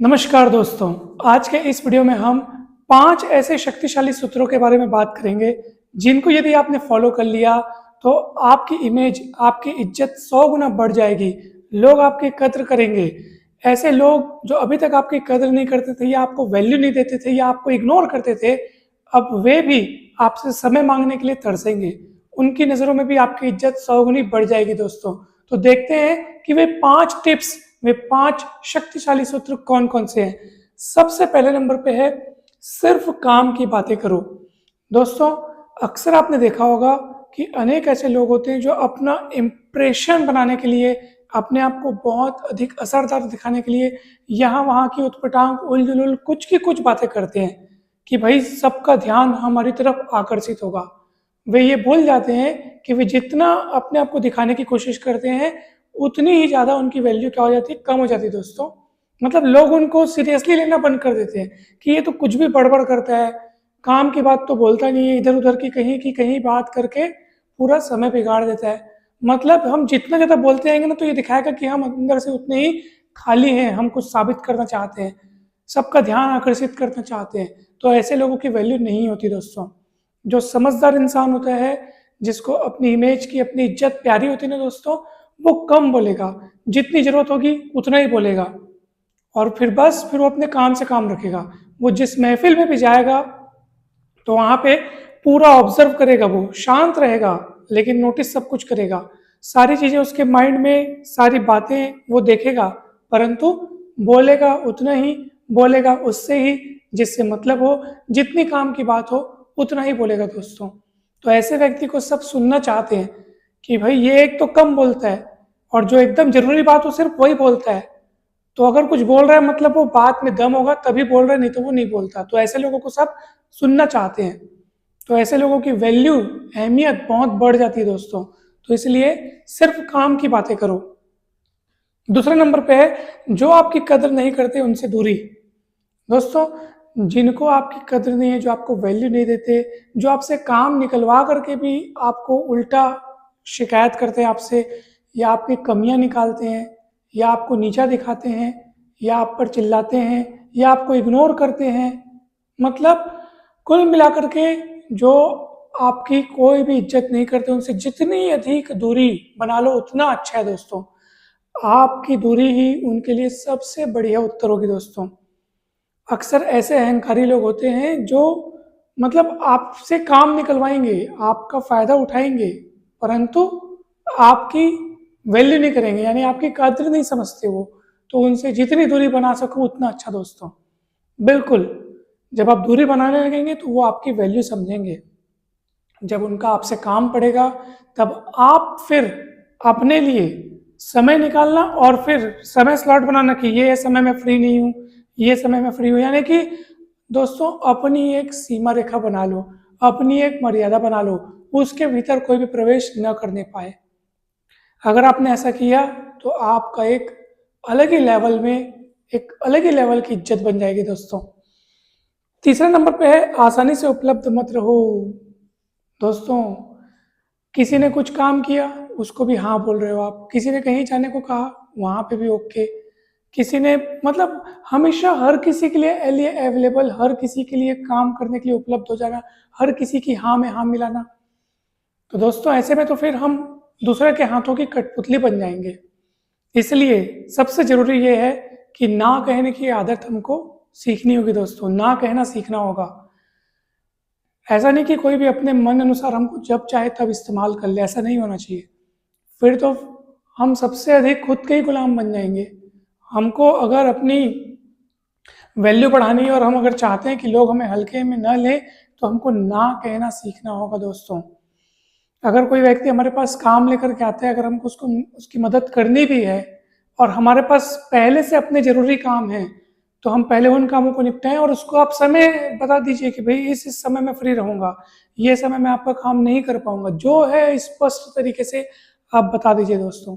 नमस्कार दोस्तों। आज के इस वीडियो में हम 5 ऐसे शक्तिशाली सूत्रों के बारे में बात करेंगे जिनको यदि आपने फॉलो कर लिया तो आपकी इमेज, आपकी इज्जत 100 गुना बढ़ जाएगी। लोग आपकी कद्र करेंगे। ऐसे लोग जो अभी तक आपकी कद्र नहीं करते थे या आपको वैल्यू नहीं देते थे या आपको इग्नोर करते थे, अब वे भी आपसे समय मांगने के लिए तरसेंगे। उनकी नज़रों में भी आपकी इज्जत 100 गुनी बढ़ जाएगी दोस्तों। तो देखते हैं कि वे 5 शक्तिशाली सूत्र कौन कौन से हैं। सबसे पहले नंबर पे है, सिर्फ काम की बातें करो। दोस्तों, अक्सर आपने देखा होगा कि अनेक ऐसे लोग होते हैं जो अपना इम्प्रेशन बनाने के लिए, अपने आप को बहुत अधिक असरदार दिखाने के लिए यहाँ वहाँ की उटपटांग, उल-जुलूल कुछ की कुछ बातें करते हैं कि भाई सबका ध्यान हमारी तरफ आकर्षित होगा। वे ये भूल जाते हैं कि वे जितना अपने आप को दिखाने की कोशिश करते हैं उतनी ही ज़्यादा उनकी वैल्यू क्या हो जाती है, कम हो जाती है दोस्तों। मतलब लोग उनको सीरियसली लेना बंद कर देते हैं कि ये तो कुछ भी बड़बड़ करता है, काम की बात तो बोलता नहीं है, इधर उधर की कहीं बात करके पूरा समय बिगाड़ देता है। मतलब हम जितना ज़्यादा बोलते आएंगे ना तो ये दिखाएगा कि हम अंदर से उतने ही खाली हैं, हम कुछ साबित करना चाहते हैं, सबका ध्यान आकर्षित करना चाहते हैं। तो ऐसे लोगों की वैल्यू नहीं होती दोस्तों। जो समझदार इंसान होता है, जिसको अपनी इमेज की, अपनी इज्जत प्यारी होती है ना दोस्तों, वो कम बोलेगा, जितनी ज़रूरत होगी उतना ही बोलेगा और फिर वो अपने काम से काम रखेगा। वो जिस महफिल में भी जाएगा तो वहाँ पे पूरा ऑब्जर्व करेगा, वो शांत रहेगा लेकिन नोटिस सब कुछ करेगा। सारी चीज़ें उसके माइंड में, सारी बातें वो देखेगा, परंतु बोलेगा उतना ही, बोलेगा उससे ही जिससे मतलब हो, जितनी काम की बात हो उतना ही बोलेगा दोस्तों। तो ऐसे व्यक्ति को सब सुनना चाहते हैं कि भाई ये एक तो कम बोलता है और जो एकदम जरूरी बात हो सिर्फ वही बोलता है। तो अगर कुछ बोल रहा है मतलब वो बात में दम होगा तभी बोल रहा है, नहीं तो वो नहीं बोलता। तो ऐसे लोगों को सब सुनना चाहते हैं। तो ऐसे लोगों की वैल्यू, अहमियत बहुत बढ़ जाती है दोस्तों। तो इसलिए सिर्फ काम की बातें करो। दूसरे नंबर पे है, जो आपकी कदर नहीं करते उनसे दूरी। दोस्तों, जिनको आपकी कदर नहीं है, जो आपको वैल्यू नहीं देते, जो आपसे काम निकलवा करके भी आपको उल्टा शिकायत करते हैं आपसे, या आपकी कमियां निकालते हैं, या आपको नीचा दिखाते हैं, या आप पर चिल्लाते हैं, या आपको इग्नोर करते हैं, मतलब कुल मिलाकर के जो आपकी कोई भी इज्जत नहीं करते, उनसे जितनी अधिक दूरी बना लो उतना अच्छा है दोस्तों। आपकी दूरी ही उनके लिए सबसे बढ़िया उत्तर होगी दोस्तों। अक्सर ऐसे अहंकारी लोग होते हैं जो मतलब आपसे काम निकलवाएंगे, आपका फ़ायदा उठाएंगे, परंतु आपकी वैल्यू नहीं करेंगे, यानी आपकी कद्र नहीं समझते वो। तो उनसे जितनी दूरी बना सको उतना अच्छा दोस्तों। बिल्कुल, जब आप दूरी बनाने लगेंगे तो वो आपकी वैल्यू समझेंगे। जब उनका आपसे काम पड़ेगा तब आप फिर अपने लिए समय निकालना और फिर समय स्लॉट बनाना कि ये समय मैं फ्री नहीं हूँ, ये समय मैं फ्री हूँ। यानी कि दोस्तों, अपनी एक सीमा रेखा बना लो, अपनी एक मर्यादा बना लो, उसके भीतर कोई भी प्रवेश न करने पाए। अगर आपने ऐसा किया तो आपका एक अलग ही लेवल की इज्जत बन जाएगी दोस्तों। तीसरे नंबर पे है, आसानी से उपलब्ध मत रहो। दोस्तों, किसी ने कुछ काम किया उसको भी हाँ बोल रहे हो आप, किसी ने कहीं जाने को कहा वहाँ पे भी ओके, किसी ने मतलब हमेशा हर किसी के लिए अवेलेबल, हर किसी के लिए काम करने के लिए उपलब्ध हो जाना, हर किसी की हाँ में हाँ मिलाना। तो दोस्तों, ऐसे में तो फिर हम दूसरे के हाथों की कठपुतली बन जाएंगे। इसलिए सबसे जरूरी ये है कि ना कहने की आदत हमको सीखनी होगी दोस्तों, ना कहना सीखना होगा। ऐसा नहीं कि कोई भी अपने मन अनुसार हमको जब चाहे तब इस्तेमाल कर ले, ऐसा नहीं होना चाहिए। फिर तो हम सबसे अधिक खुद के ही गुलाम बन जाएंगे। हमको अगर अपनी वैल्यू बढ़ानी है और हम अगर चाहते हैं कि लोग हमें हल्के में न लें तो हमको ना कहना सीखना होगा दोस्तों। अगर कोई व्यक्ति हमारे पास काम लेकर के आता है, अगर हमको उसकी मदद करनी भी है और हमारे पास पहले से अपने ज़रूरी काम हैं, तो हम पहले उन कामों को निपटाएं और उसको आप समय बता दीजिए कि भाई इस समय मैं फ्री रहूँगा, ये समय मैं आपका काम नहीं कर पाऊँगा। जो है स्पष्ट तरीके से आप बता दीजिए दोस्तों।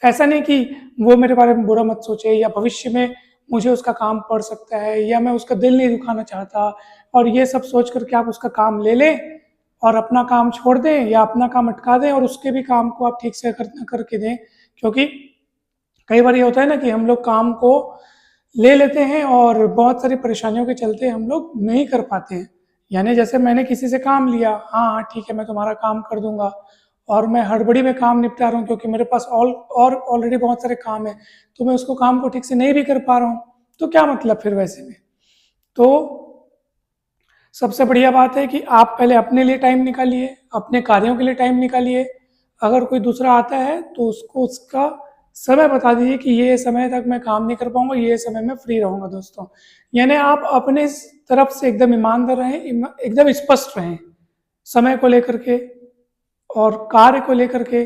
ऐसा नहीं कि वो मेरे बारे में बुरा मत सोचे या भविष्य में मुझे उसका काम पड़ सकता है या मैं उसका दिल नहीं दुखाना चाहता, और ये सब सोच करके आप उसका काम ले लें और अपना काम छोड़ दें या अपना काम अटका दें और उसके भी काम को आप ठीक से करके दें। क्योंकि कई बार ये होता है ना कि हम लोग काम को ले लेते हैं और बहुत सारी परेशानियों के चलते हम लोग नहीं कर पाते हैं। यानी जैसे मैंने किसी से काम लिया, हाँ हाँ ठीक है मैं तुम्हारा काम कर दूंगा, और मैं हड़बड़ी में काम निपटा रहा हूँ क्योंकि मेरे पास ऑलरेडी बहुत सारे काम है, तो मैं उसको काम को ठीक से नहीं भी कर पा रहा हूँ, तो क्या मतलब फिर वैसे में। तो सबसे बढ़िया बात है कि आप पहले अपने लिए टाइम निकालिए, अपने कार्यों के लिए टाइम निकालिए। अगर कोई दूसरा आता है तो उसको उसका समय बता दीजिए कि ये समय तक मैं काम नहीं कर पाऊंगा, ये समय में फ्री रहूंगा दोस्तों। यानी आप अपने तरफ से एकदम ईमानदार रहें, एकदम स्पष्ट रहें समय को लेकर के और कार्य को लेकर के।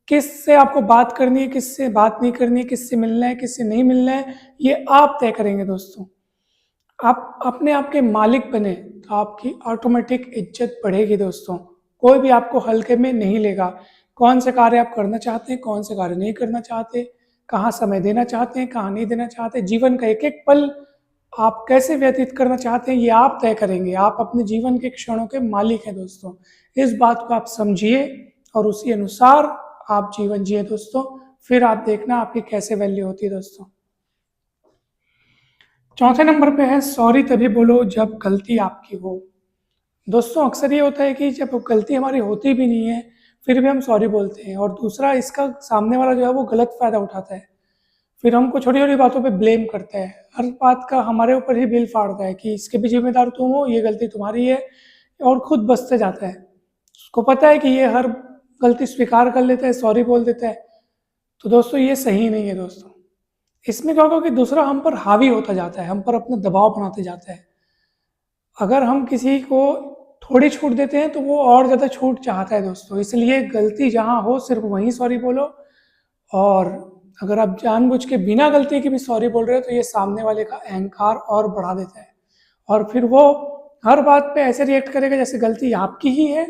किससे आपको बात करनी है, किससे बात नहीं करनी है, किससे मिलना है, किससे नहीं मिलना है, ये आप तय करेंगे दोस्तों। आप अपने आप के मालिक बने तो आपकी ऑटोमेटिक इज्जत बढ़ेगी दोस्तों। कोई भी आपको हल्के में नहीं लेगा। कौन से कार्य आप करना चाहते हैं, कौन से कार्य नहीं करना चाहते, कहाँ समय देना चाहते हैं, कहाँ नहीं देना चाहते, जीवन का एक एक पल आप कैसे व्यतीत करना चाहते हैं, ये आप तय करेंगे। आप अपने जीवन के क्षणों के मालिक हैं दोस्तों। इस बात को आप समझिए और उसी अनुसार आप जीवन जिए दोस्तों। फिर आप देखना आपकी कैसे वैल्यू होती है दोस्तों। चौथे नंबर पे है सॉरी तभी बोलो जब गलती आपकी हो। दोस्तों अक्सर ये होता है कि जब गलती हमारी होती भी नहीं है फिर भी हम सॉरी बोलते हैं, और दूसरा इसका सामने वाला जो है वो गलत फायदा उठाता है। फिर हमको छोटी छोटी बातों पे ब्लेम करता है, हर बात का हमारे ऊपर ही बिल फाड़ता है कि इसके भी जिम्मेदार तुम हो, ये गलती तुम्हारी है, और खुद बचते जाता है। उसको पता है कि ये हर गलती स्वीकार कर लेता है, सॉरी बोल देता है। तो दोस्तों ये सही नहीं है दोस्तों। इसमें क्या होगा कि दूसरा हम पर हावी होता जाता है, हम पर अपना दबाव बनाते जाता है। अगर हम किसी को थोड़ी छूट देते हैं तो वो और ज़्यादा छूट चाहता है दोस्तों। इसलिए गलती जहाँ हो सिर्फ वहीं सॉरी बोलो, और अगर आप जानबूझ के बिना गलती के भी सॉरी बोल रहे हो तो ये सामने वाले का अहंकार और बढ़ा देता है, और फिर वो हर बात पे ऐसे रिएक्ट करेगा जैसे गलती आपकी ही है,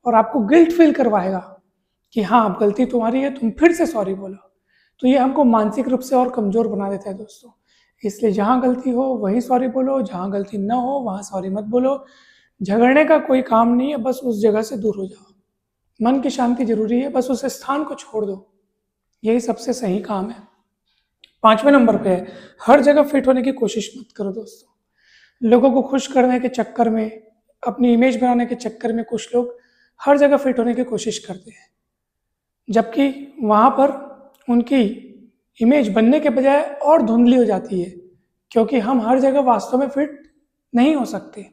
और आपको गिल्ट फील करवाएगा कि हाँ अब गलती तुम्हारी है, तुम फिर से सॉरी बोलो। तो ये हमको मानसिक रूप से और कमज़ोर बना देता है दोस्तों। इसलिए जहाँ गलती हो वहीं सॉरी बोलो, जहाँ गलती न हो वहाँ सॉरी मत बोलो। झगड़ने का कोई काम नहीं है, बस उस जगह से दूर हो जाओ। मन की शांति जरूरी है, बस उस स्थान को छोड़ दो, यही सबसे सही काम है। पांचवें नंबर पे है हर जगह फिट होने की कोशिश मत करो दोस्तों। लोगों को खुश करने के चक्कर में, अपनी इमेज बनाने के चक्कर में कुछ लोग हर जगह फिट होने की कोशिश करते हैं, जबकि वहाँ पर उनकी इमेज बनने के बजाय और धुंधली हो जाती है, क्योंकि हम हर जगह वास्तव में फिट नहीं हो सकते।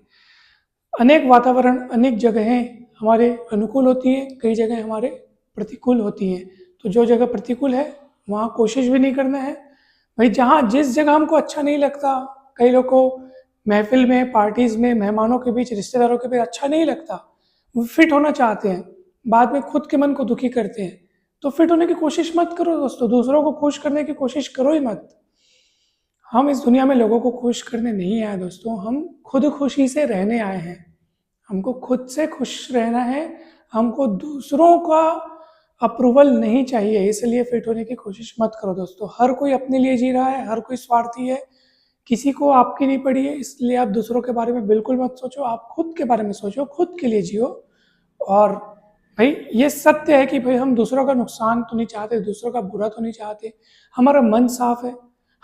अनेक वातावरण, अनेक जगहें हमारे अनुकूल होती हैं, कई जगह हमारे प्रतिकूल होती हैं। तो जो जगह प्रतिकूल है वहाँ कोशिश भी नहीं करना है। भाई जहाँ जिस जगह हमको अच्छा नहीं लगता, कई लोग को महफिल में, पार्टीज में, मेहमानों के बीच, रिश्तेदारों के बीच अच्छा नहीं लगता, वो फिट होना चाहते हैं, बाद में खुद के मन को दुखी करते हैं। तो फिट होने की कोशिश मत करो दोस्तों, दूसरों को खुश करने की कोशिश करो ही मत। हम इस दुनिया में लोगों को खुश करने नहीं आए दोस्तों, हम खुद खुशी से रहने आए हैं। हमको खुद से खुश रहना है, हमको दूसरों का अप्रूवल नहीं चाहिए। इसलिए फिट होने की कोशिश मत करो दोस्तों। हर कोई अपने लिए जी रहा है, हर कोई स्वार्थी है, किसी को आपकी नहीं पड़ी है। इसलिए आप दूसरों के बारे में बिल्कुल मत सोचो, आप खुद के बारे में सोचो, खुद के लिए जियो। और भाई ये सत्य है कि भाई हम दूसरों का नुकसान तो नहीं चाहते, दूसरों का बुरा तो नहीं चाहते, हमारा मन साफ है।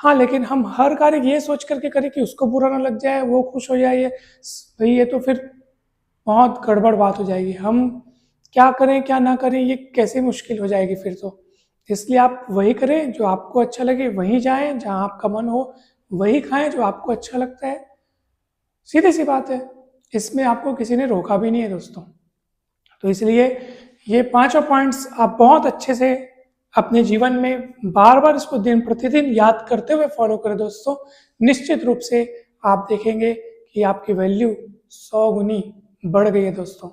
हाँ लेकिन हम हर कार्य ये सोच करके करें कि उसको बुरा ना लग जाए, वो खुश हो जाए, भाई ये तो फिर बहुत गड़बड़ बात हो जाएगी। हम क्या करें क्या ना करें ये कैसे मुश्किल हो जाएगी फिर तो। इसलिए आप वही करें जो आपको अच्छा लगे, वहीं जाएं जहां आपका मन हो, वही खाएं जो आपको अच्छा लगता है। सीधी सी बात है, इसमें आपको किसी ने रोका भी नहीं है दोस्तों। तो इसलिए ये पांचों पॉइंट्स आप बहुत अच्छे से अपने जीवन में बार बार इसको दिन प्रतिदिन याद करते हुए फॉलो करें दोस्तों। निश्चित रूप से आप देखेंगे कि आपकी वैल्यू 100 गुनी बढ़ गई है दोस्तों।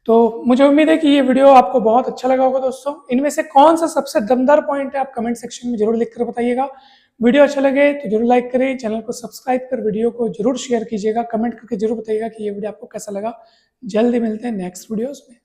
तो मुझे उम्मीद है कि ये वीडियो आपको बहुत अच्छा लगा होगा दोस्तों। इनमें से कौन सा सबसे दमदार पॉइंट है आप कमेंट सेक्शन में जरूर लिख कर बताइएगा। वीडियो अच्छा लगे तो जरूर लाइक करें, चैनल को सब्सक्राइब कर वीडियो को जरूर शेयर कीजिएगा, कमेंट करके जरूर बताइएगा कि ये वीडियो आपको कैसा लगा। जल्दी मिलते हैं नेक्स्ट वीडियोस में।